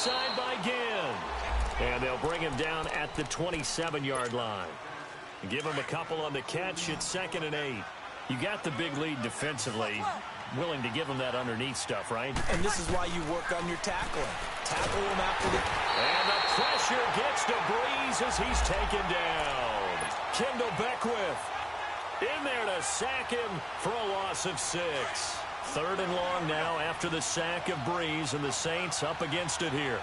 inside by Ginn. And they'll bring him down at the 27-yard line. Give him a couple on the catch. It's 2nd and 8. You got the big lead defensively. Willing to give him that underneath stuff, right? And this is why you work on your tackling. Tackle him after the... And the pressure gets to Breeze as he's taken down. Kendall Beckwith in there to sack him for a loss of 6. 3rd and long now after the sack of Breeze, and the Saints up against it here.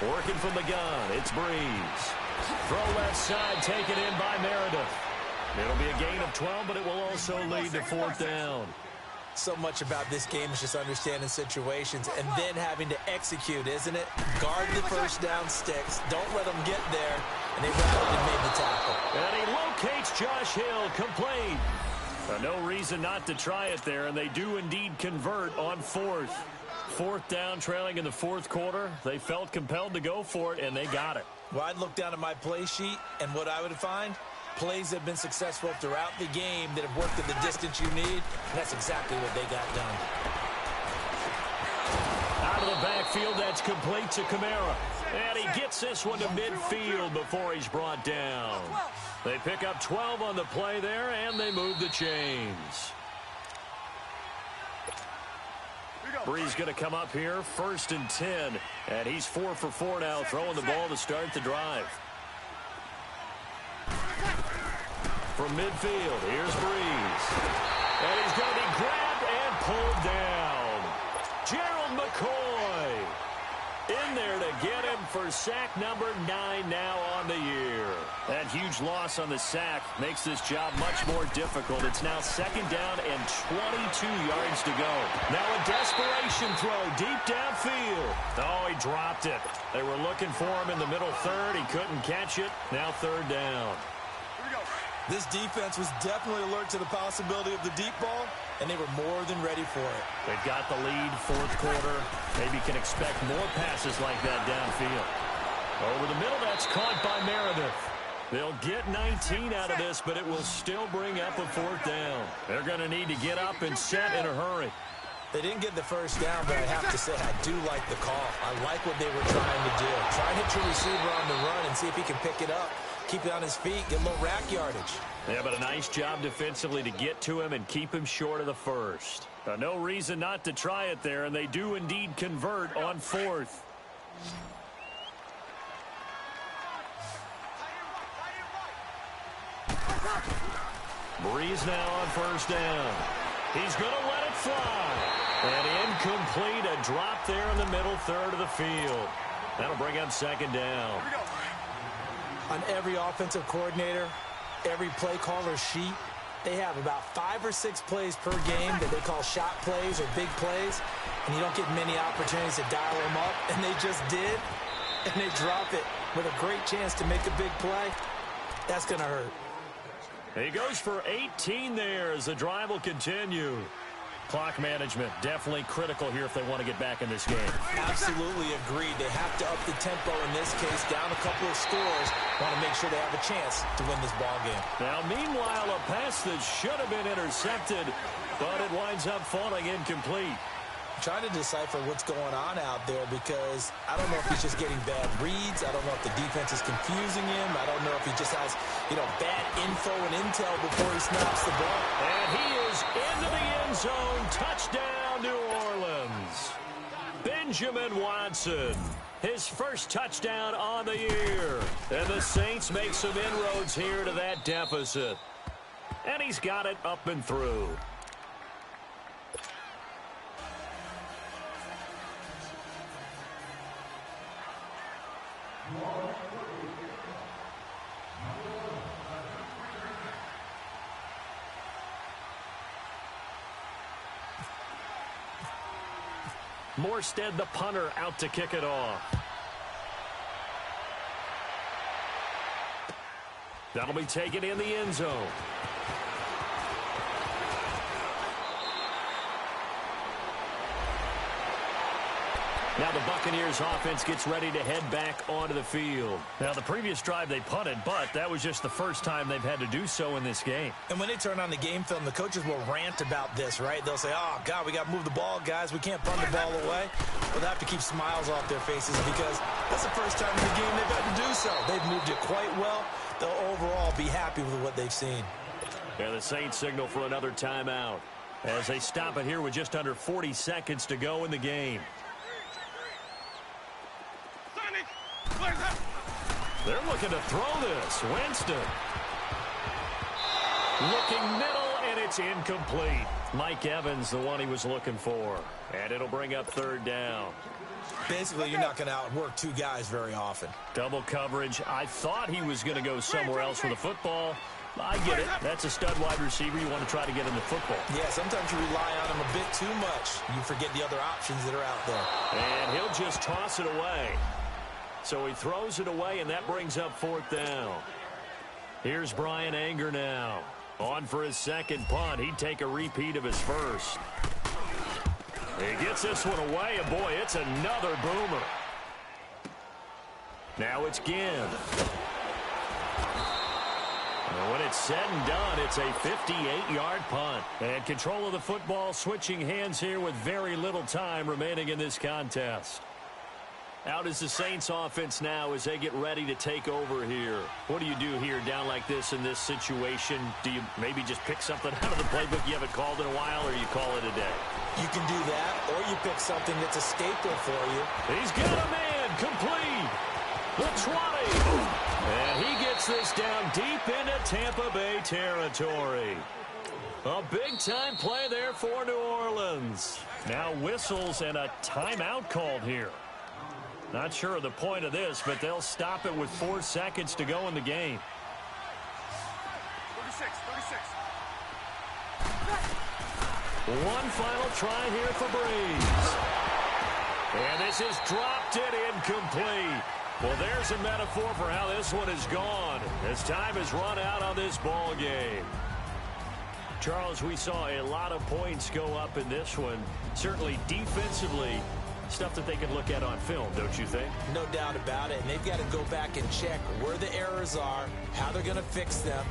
Working from the gun, it's Breeze. Throw left side, taken in by Meredith. It'll be a gain of 12, but it will also lead to 4th down. So much about this game is just understanding situations and then having to execute, isn't it? Guard the first down sticks. Don't let them get there. And they rallied and made the tackle. And he locates Josh Hill, complete. No reason not to try it there, and they do indeed convert on 4th. 4th down, trailing in the 4th quarter. They felt compelled to go for it, and they got it. Well, I'd look down at my play sheet, and what I would find, plays have been successful throughout the game that have worked at the distance you need, and that's exactly what they got done. Out of the backfield, that's complete to Kamara. And he gets this one to midfield before he's brought down. They pick up 12 on the play there, and they move the chains. Breeze going to come up here, 1st and 10. And he's 4 for 4 now, throwing the ball to start the drive. From midfield, here's Breeze. And he's going to be grabbed and pulled down. Gerald McCoy in there to get him for sack number 9 now on the year. That huge loss on the sack makes this job much more difficult. It's now 2nd down and 22 yards to go. Now a desperation throw deep downfield. Oh, he dropped it. They were looking for him in the middle 3rd. He couldn't catch it. Now 3rd down. This defense was definitely alert to the possibility of the deep ball, and they were more than ready for it. They've got the lead, 4th quarter. Maybe can expect more passes like that downfield. Over the middle, that's caught by Meredith. They'll get 19 out of this, but it will still bring up a 4th down. They're going to need to get up and set in a hurry. They didn't get the first down, but I have to say I do like the call. I like what they were trying to do. Try and hit your receiver on the run and see if he can pick it up. Keep it on his feet, get a little rack yardage. Yeah, but a nice job defensively to get to him and keep him short of the 1st. No reason not to try it there, and they do indeed convert on 4th. Breeze now on 1st down. He's going to let it fly. And incomplete, a drop there in the middle 3rd of the field. That'll bring up 2nd down. On every offensive coordinator, every play caller sheet, they have about 5 or 6 plays per game that they call shot plays or big plays, and you don't get many opportunities to dial them up, and they just did, and they drop it with a great chance to make a big play. That's going to hurt. He goes for 18 there as the drive will continue. Clock management definitely critical here if they want to get back in this game. Absolutely agreed. They have to up the tempo in this case, down a couple of scores. Want to make sure they have a chance to win this ball game. Now, meanwhile, a pass that should have been intercepted, but it winds up falling incomplete. I'm trying to decipher what's going on out there because I don't know if he's just getting bad reads. I don't know if the defense is confusing him. I don't know if he just has, bad info and intel before he snaps the ball. And he is into the end zone. Touchdown, New Orleans. Benjamin Watson, his first touchdown on the year. And the Saints make some inroads here to that deficit. And he's got it up and through. Morstead, the punter, out to kick it off. That'll be taken in the end zone. Now the Buccaneers offense gets ready to head back onto the field. Now the previous drive they punted, but that was just the first time they've had to do so in this game. And when they turn on the game film, the coaches will rant about this, right? They'll say, oh, God, we got to move the ball, guys. We can't punt the ball away. Well, they have to keep smiles off their faces because that's the first time in the game they've had to do so. They've moved it quite well. They'll overall be happy with what they've seen. And the Saints signal for another timeout as they stop it here with just under 40 seconds to go in the game. They're looking to throw this. Winston. Looking middle, and it's incomplete. Mike Evans, the one he was looking for. And it'll bring up third down. Basically, you're not going to outwork two guys very often. Double coverage. I thought he was going to go somewhere else with the football. I get it. That's a stud wide receiver. You want to try to get him the football. Yeah, sometimes you rely on him a bit too much. You forget the other options that are out there. And he'll just toss it away. So he throws it away, and that brings up fourth down. Here's Brian Anger now. On for his second punt. He'd take a repeat of his first. He gets this one away, and boy, it's another boomer. Now it's Ginn. And when it's said and done, it's a 58-yard punt. And control of the football switching hands here with very little time remaining in this contest. Out is the Saints offense now as they get ready to take over here. What do you do here down like this in this situation? Do you maybe just pick something out of the playbook you haven't called in a while, or you call it a day? You can do that, or you pick something that's a staple for you. He's got a man complete. The 20. And he gets this down deep into Tampa Bay territory. A big-time play there for New Orleans. Now whistles and a timeout called here. Not sure of the point of this, but they'll stop it with 4 seconds to go in the game. 36. One final try here for Breeze. And this is dropped it incomplete. Well, there's a metaphor for how this one is gone as time has run out on this ball game. Charles, we saw a lot of points go up in this one. Certainly defensively, stuff that they can look at on film, don't you think? No doubt about it. And they've got to go back and check where the errors are, how they're going to fix them,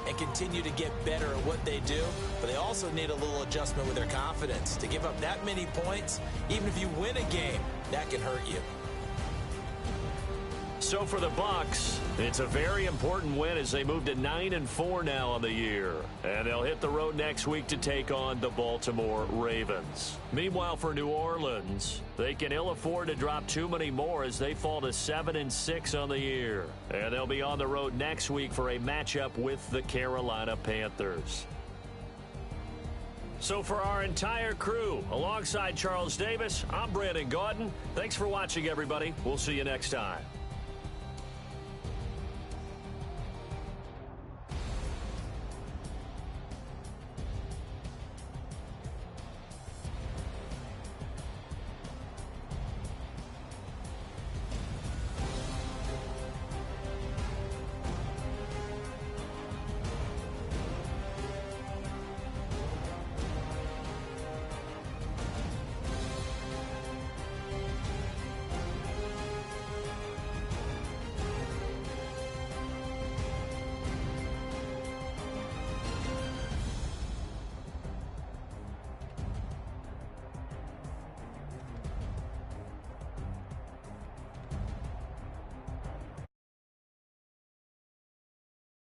and continue to get better at what they do. But they also need a little adjustment with their confidence. To give up that many points, even if you win a game, that can hurt you. So for the Bucs, it's a very important win as they move to 9-4 now on the year. And they'll hit the road next week to take on the Baltimore Ravens. Meanwhile, for New Orleans, they can ill afford to drop too many more as they fall to 7-6 on the year. And they'll be on the road next week for a matchup with the Carolina Panthers. So for our entire crew, alongside Charles Davis, I'm Brandon Gaudin. Thanks for watching, everybody. We'll see you next time.